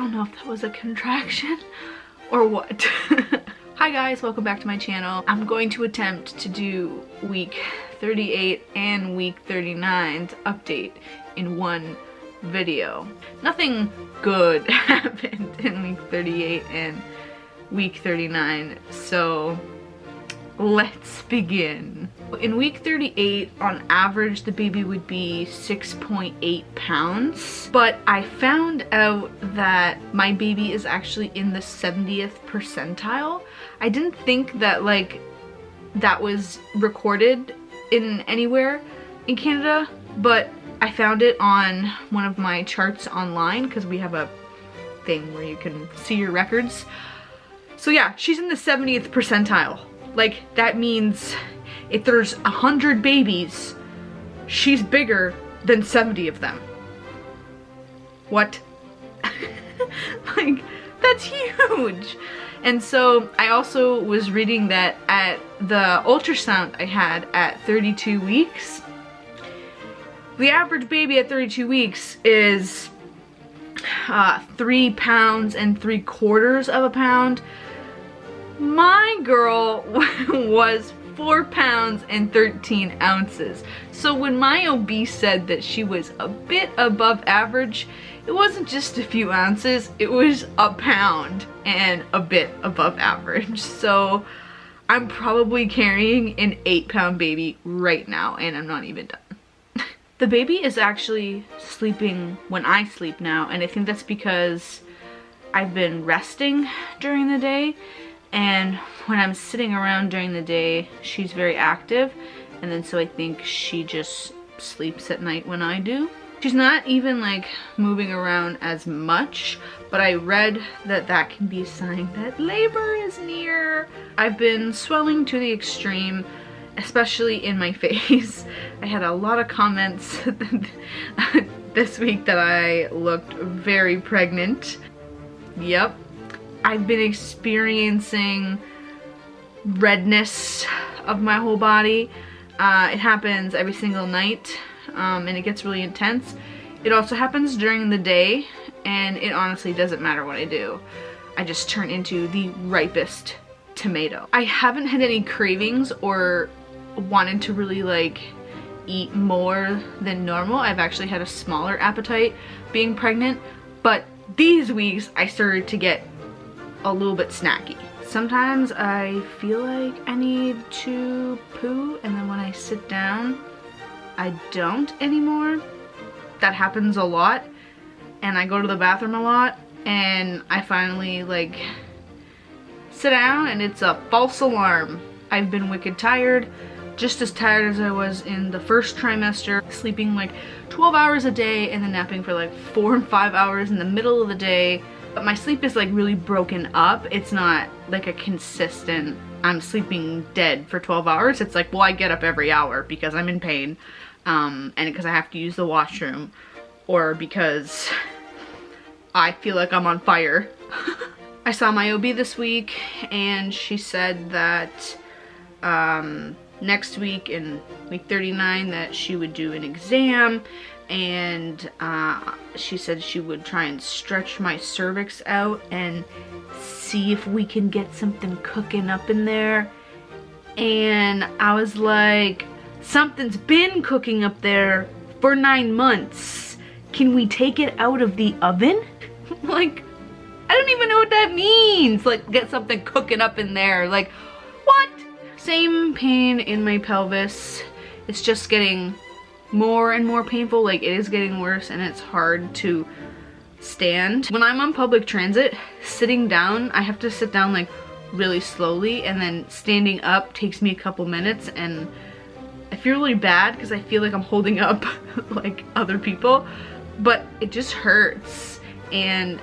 don't know if that was a contraction or what. Hi guys, welcome back to my channel. I'm going to attempt to do week 38 and week 39's update in one video. Nothing good happened in week 38 and week 39, so let's begin. In week 38, on average, the baby would be 6.8 pounds, but I found out that my baby is actually in the 70th percentile. I didn't think that that was recorded in anywhere in Canada, but I found it on one of my charts online because we have a thing where you can see your records. So yeah, she's in the 70th percentile. Like, that means if there's 100 babies, she's bigger than 70 of them. What? Like, that's huge. And so I also was reading that at the ultrasound I had at 32 weeks, the average baby at 32 weeks is 3 pounds and 3/4 of a pound. My girl was 4 pounds and 13 ounces. So when my OB said that she was a bit above average, it wasn't just a few ounces, it was a pound and a bit above average. So I'm probably carrying an 8-pound baby right now, and I'm not even done. The baby is actually sleeping when I sleep now, and I think that's because I've been resting during the day. And when I'm sitting around during the day, she's very active, and then so I think she just sleeps at night when I do. She's not even like moving around as much, but I read that that can be a sign that labor is near. I've been swelling to the extreme, especially in my face. I had a lot of comments this week that I looked very pregnant. Yep. I've been experiencing redness of my whole body. It happens every single night, and it gets really intense. It also happens during the day, and it honestly doesn't matter what I do. I just turn into the ripest tomato. I haven't had any cravings or wanted to really eat more than normal. I've actually had a smaller appetite being pregnant, but these weeks I started to get a little bit snacky. Sometimes I feel like I need to poo, and then when I sit down, I don't anymore. That happens a lot, and I go to the bathroom a lot, and I finally sit down and it's a false alarm. I've been wicked tired, just as tired as I was in the first trimester, sleeping 12 hours a day and then napping for 4 and 5 hours in the middle of the day. But my sleep is really broken up. It's not a consistent, I'm sleeping dead for 12 hours. It's well, I get up every hour because I'm in pain, and because I have to use the washroom, or because I feel like I'm on fire. I saw my OB this week, and she said that next week in week 39 that she would do an exam, and she said she would try and stretch my cervix out and see if we can get something cooking up in there. And I was like, something's been cooking up there for 9 months. Can we take it out of the oven? I don't even know what that means. Get something cooking up in there. What? Same pain in my pelvis. It's just getting more and more painful. It is getting worse, and it's hard to stand. When I'm on public transit, sitting down, I have to sit down really slowly, and then standing up takes me a couple minutes, and I feel really bad because I feel like I'm holding up other people, but it just hurts. And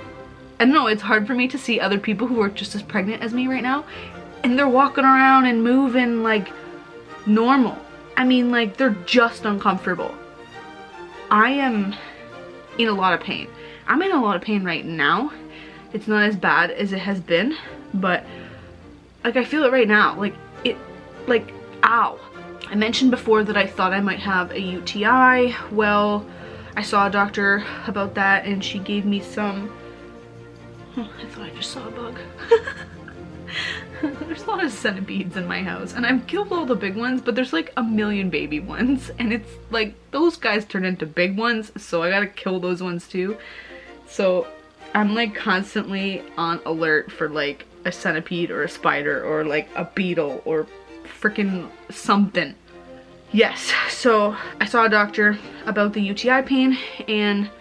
I don't know, it's hard for me to see other people who are just as pregnant as me right now, and they're walking around and moving normal. I mean, they're just uncomfortable. I am in a lot of pain. I'm in a lot of pain right now. It's not as bad as it has been, but I feel it right now. Ow. I mentioned before that I thought I might have a UTI. Well, I saw a doctor about that, and she gave me some Oh, I thought I just saw a bug. There's a lot of centipedes in my house, and I've killed all the big ones, but there's like a million baby ones, and it's like those guys turn into big ones, so I gotta kill those ones too. So I'm like constantly on alert for like a centipede or a spider or like a beetle or freaking something. Yes, so I saw a doctor about the UTI pain, and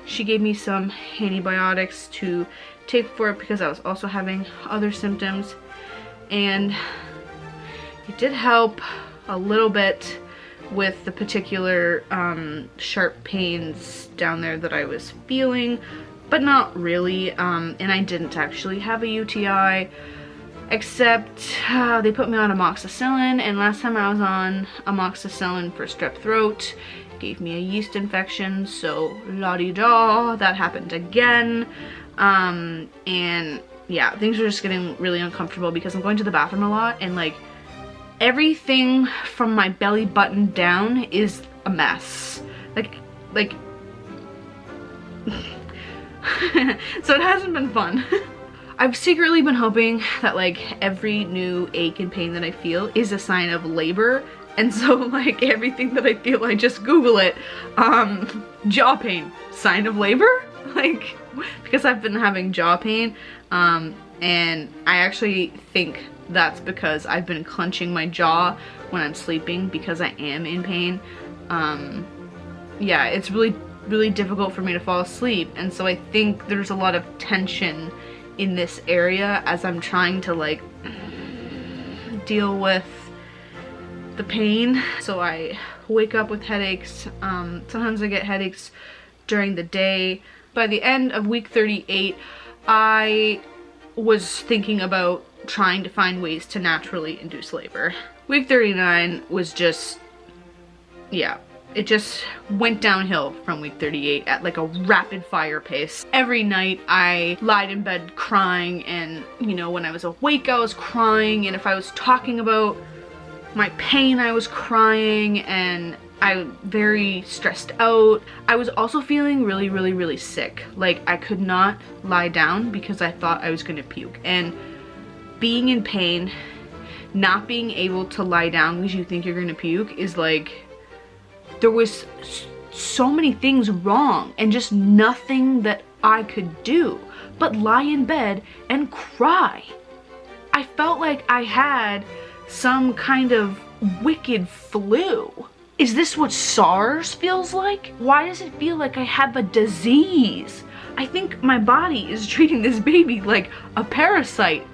she gave me some antibiotics to take for it because I was also having other symptoms, and it did help a little bit with the particular sharp pains down there that I was feeling, but not really. And I didn't actually have a UTI, except they put me on amoxicillin, and last time I was on amoxicillin for strep throat, gave me a yeast infection, so la-di-da, that happened again. And yeah, things are just getting really uncomfortable because I'm going to the bathroom a lot, and like everything from my belly button down is a mess. Like so it hasn't been fun. I've secretly been hoping that like every new ache and pain that I feel is a sign of labor, and so like everything that I feel, I just Google it. Jaw pain, sign of labor? Like, because I've been having jaw pain, and I actually think that's because I've been clenching my jaw when I'm sleeping because I am in pain. Yeah, it's really difficult for me to fall asleep, and so I think there's a lot of tension in this area as I'm trying to like deal with the pain. So I wake up with headaches. Sometimes I get headaches during the day. By the end of week 38, I was thinking about trying to find ways to naturally induce labor. Week 39 was just, yeah, it just went downhill from week 38 at like a rapid fire pace. Every night I lied in bed crying, and you know, when I was awake I was crying, and if I was talking about my pain I was crying, and I was very stressed out. I was also feeling really sick. Like I could not lie down because I thought I was gonna puke, and being in pain, not being able to lie down because you think you're gonna puke is like, there was so many things wrong and just nothing that I could do but lie in bed and cry. I felt like I had some kind of wicked flu. Is this what SARS feels like? Why does it feel like I have a disease? I think my body is treating this baby like a parasite.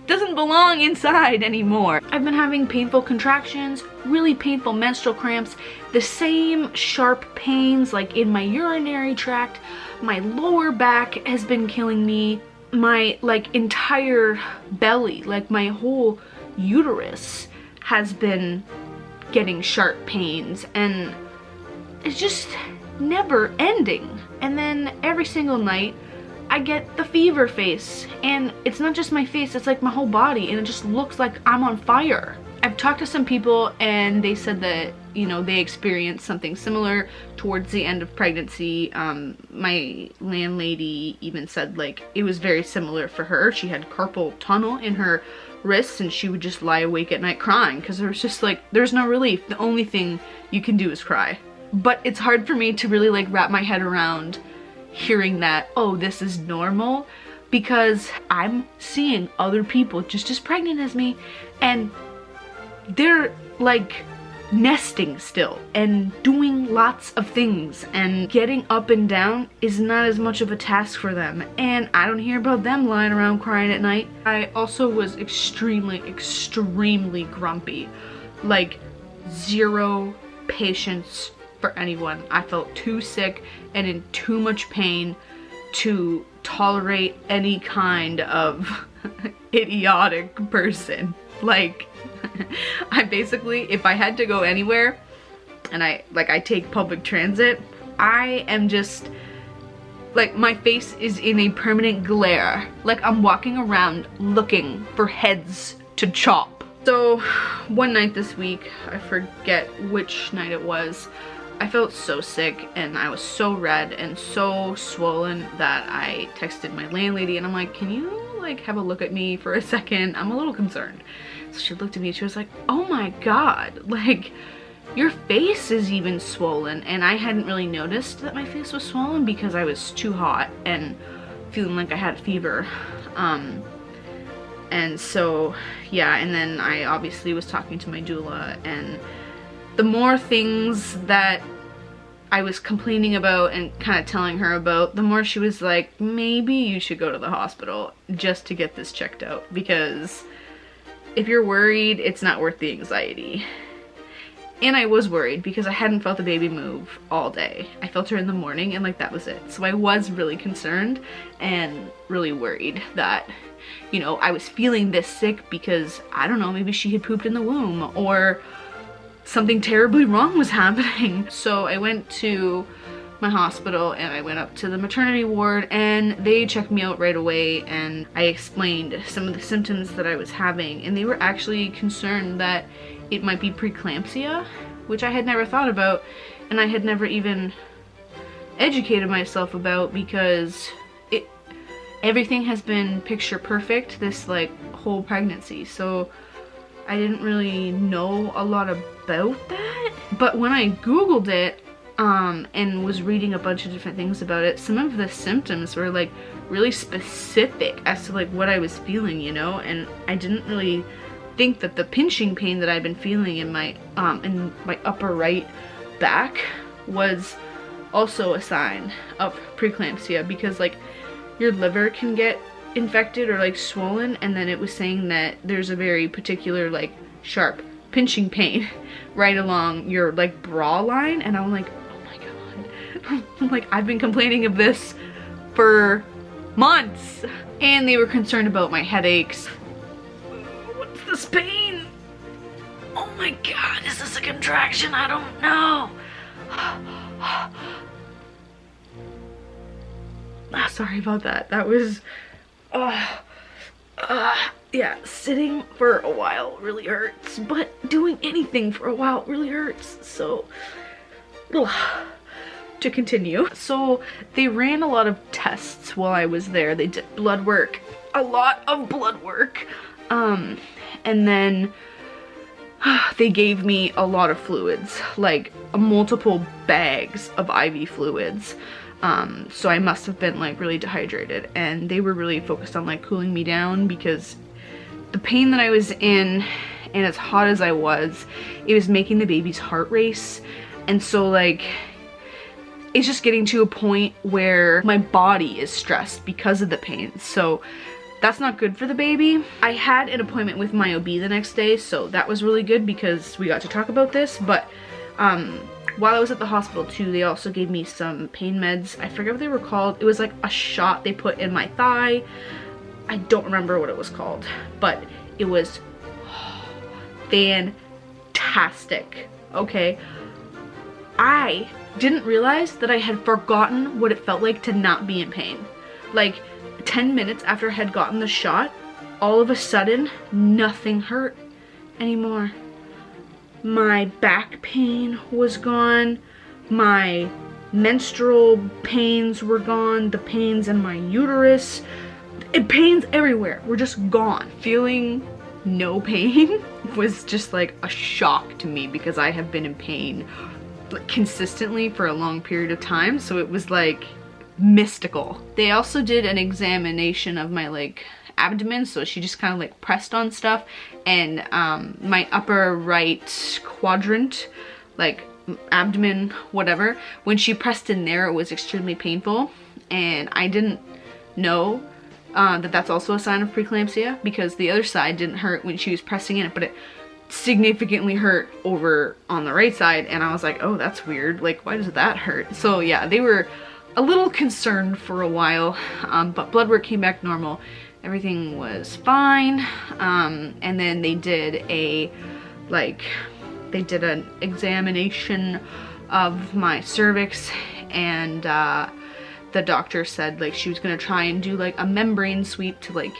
Doesn't belong inside anymore. I've been having painful contractions, really painful menstrual cramps, the same sharp pains like in my urinary tract. My lower back has been killing me. My like entire belly, like my whole uterus has been getting sharp pains, and it's just never ending. And then every single night I get the fever face, and it's not just my face, it's like my whole body, and it just looks like I'm on fire. I've talked to some people and they said that, you know, they experienced something similar towards the end of pregnancy. My landlady even said like it was very similar for her. She had carpal tunnel in her wrists, and she would just lie awake at night crying because there was just like, there's no relief. The only thing you can do is cry. But it's hard for me to really like wrap my head around hearing that, oh, this is normal, because I'm seeing other people just as pregnant as me, and they're like nesting still and doing lots of things, and getting up and down is not as much of a task for them, and I don't hear about them lying around crying at night. I also was extremely grumpy, like zero patience for anyone. I felt too sick and in too much pain to tolerate any kind of idiotic person. Like, I basically, if I had to go anywhere and I take public transit, I am just like, my face is in a permanent glare. Like I'm walking around looking for heads to chop. So one night this week, I forget which night it was, I felt so sick and I was so red and so swollen that I texted my landlady and I'm like, can you like have a look at me for a second? I'm a little concerned. So she looked at me and she was like, oh my god, like your face is even swollen. And I hadn't really noticed that my face was swollen because I was too hot and feeling like I had fever. And so yeah, and then I obviously was talking to my doula, and the more things that I was complaining about and kind of telling her about, the more she was like, maybe you should go to the hospital just to get this checked out, because if you're worried, it's not worth the anxiety. And I was worried because I hadn't felt the baby move all day. I felt her in the morning and like that was it. So I was really concerned and really worried that, you know, I was feeling this sick because, I don't know, maybe she had pooped in the womb or something terribly wrong was happening. So I went to my hospital and I went up to the maternity ward and they checked me out right away, and I explained some of the symptoms that I was having, and they were actually concerned that it might be preeclampsia, which I had never thought about and I had never even educated myself about, because everything has been picture perfect this like whole pregnancy. So I didn't really know a lot about that. But when I googled it and was reading a bunch of different things about it, some of the symptoms were like really specific as to like what I was feeling, you know, and I didn't really think that the pinching pain that I'd been feeling in my upper right back was also a sign of preeclampsia, because like your liver can get infected or like swollen, and then it was saying that there's a very particular like sharp pinching pain right along your like bra line, and I'm like, oh my god. Like, I've been complaining of this for months. And they were concerned about my headaches. What's this pain? Oh my god, is this a contraction? I don't know. Sorry about that. That was yeah, sitting for a while really hurts, but doing anything for a while really hurts. So to continue, so they ran a lot of tests while I was there. They did blood work, a lot of blood work, and then they gave me a lot of fluids, like multiple bags of IV fluids. So I must have been like really dehydrated, and they were really focused on like cooling me down, because the pain that I was in and as hot as I was, it was making the baby's heart race. And so like, it's just getting to a point where my body is stressed because of the pain. So that's not good for the baby. I had an appointment with my OB the next day, so that was really good because we got to talk about this. But while I was at the hospital too, they also gave me some pain meds. I forget what they were called. It was like a shot they put in my thigh. I don't remember what it was called, but it was fantastic. Okay, I didn't realize that I had forgotten what it felt like to not be in pain. Like 10 minutes after I had gotten the shot, all of a sudden nothing hurt anymore. My back pain was gone, my menstrual pains were gone, the pains in my uterus, pains everywhere were just gone. Feeling no pain was just like a shock to me, because I have been in pain consistently for a long period of time, so it was like mystical. They also did an examination of my like abdomen, so she just kind of like pressed on stuff, and my upper right quadrant, like abdomen, whatever, when she pressed in there, it was extremely painful, and I didn't know that that's also a sign of preeclampsia, because the other side didn't hurt when she was pressing in it, but it significantly hurt over on the right side, and I was like, oh, that's weird, like why does that hurt? So yeah, they were a little concerned for a while, but blood work came back normal. Everything was fine, and then they did an examination of my cervix, and the doctor said like she was gonna try and do like a membrane sweep to like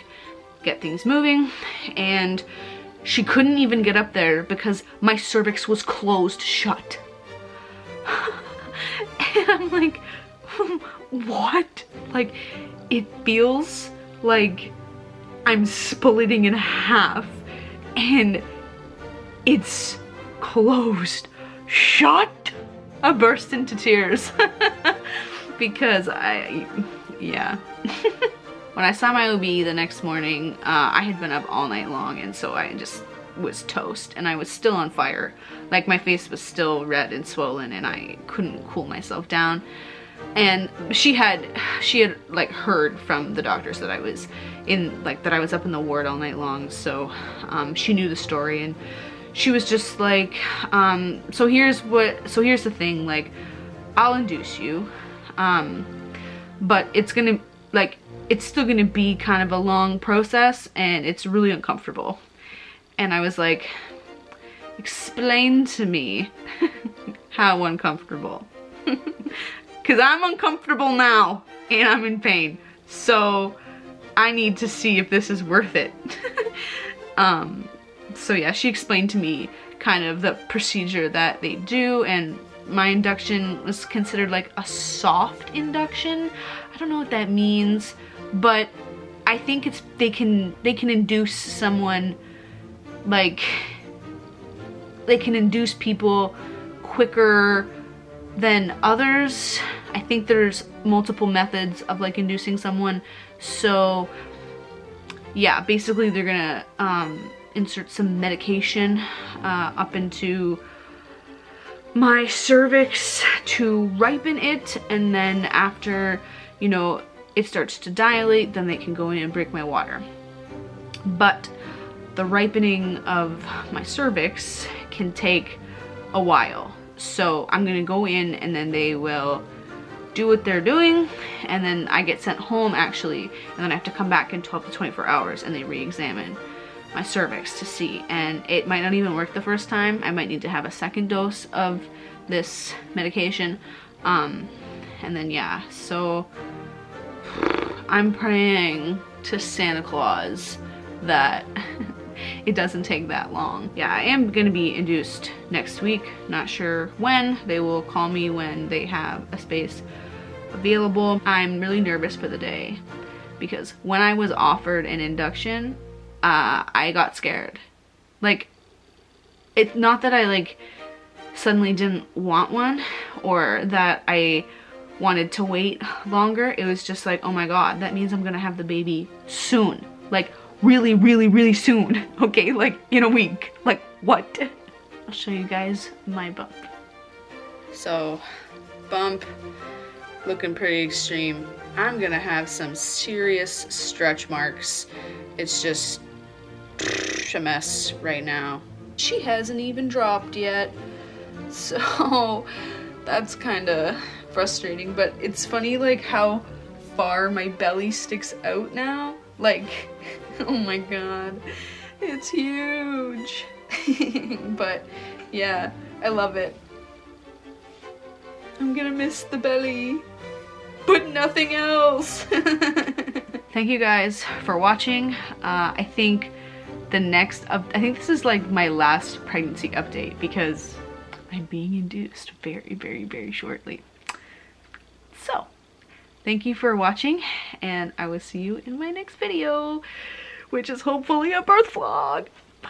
get things moving, and she couldn't even get up there because my cervix was closed shut. And I'm like, what? Like, it feels like I'm splitting in half and it's closed shut. I burst into tears because yeah. When I saw my OB the next morning, I had been up all night long, and so I just was toast, and I was still on fire. Like, my face was still red and swollen, and I couldn't cool myself down. And she had like heard from the doctors that I was in, like, that I was up in the ward all night long, so she knew the story, and she was just like, so here's the thing, like, I'll induce you, but it's gonna, like, it's still gonna be kind of a long process, and it's really uncomfortable. And I was like, explain to me how uncomfortable. Because I'm uncomfortable now, and I'm in pain, so I need to see if this is worth it. So yeah, she explained to me kind of the procedure that they do, and my induction was considered like a soft induction. I don't know what that means, but I think it's they can induce someone, like, they can induce people quicker than others. I think there's multiple methods of, like, inducing someone. So yeah, basically they're gonna insert some medication up into my cervix to ripen it, and then after, you know, it starts to dilate, then they can go in and break my water. But the ripening of my cervix can take a while. So I'm gonna go in, and then they will do what they're doing, and then I get sent home actually, and then I have to come back in 12 to 24 hours, and they re-examine my cervix to see. And it might not even work the first time. I might need to have a second dose of this medication. And then yeah, so I'm praying to Santa Claus that it doesn't take that long. Yeah, I am gonna be induced next week. Not sure when. They will call me when they have a space available. I'm really nervous for the day because when I was offered an induction, I got scared. Like, it's not that I, like, suddenly didn't want one or that I wanted to wait longer. It was just like, oh my god, that means I'm gonna have the baby soon. Like, really, really, really soon. Okay, like, in a week. Like, what? I'll show you guys my bump. So, bump looking pretty extreme. I'm gonna have some serious stretch marks. It's just a mess right now. She hasn't even dropped yet, so that's kind of frustrating. But it's funny, like, how far my belly sticks out now. Like, oh my god, it's huge. But yeah, I love it. I'm gonna miss the belly, but nothing else. Thank you guys for watching. I think this is like my last pregnancy update because I'm being induced very, very, very shortly. So, thank you for watching, and I will see you in my next video, which is hopefully a birth vlog. Bye.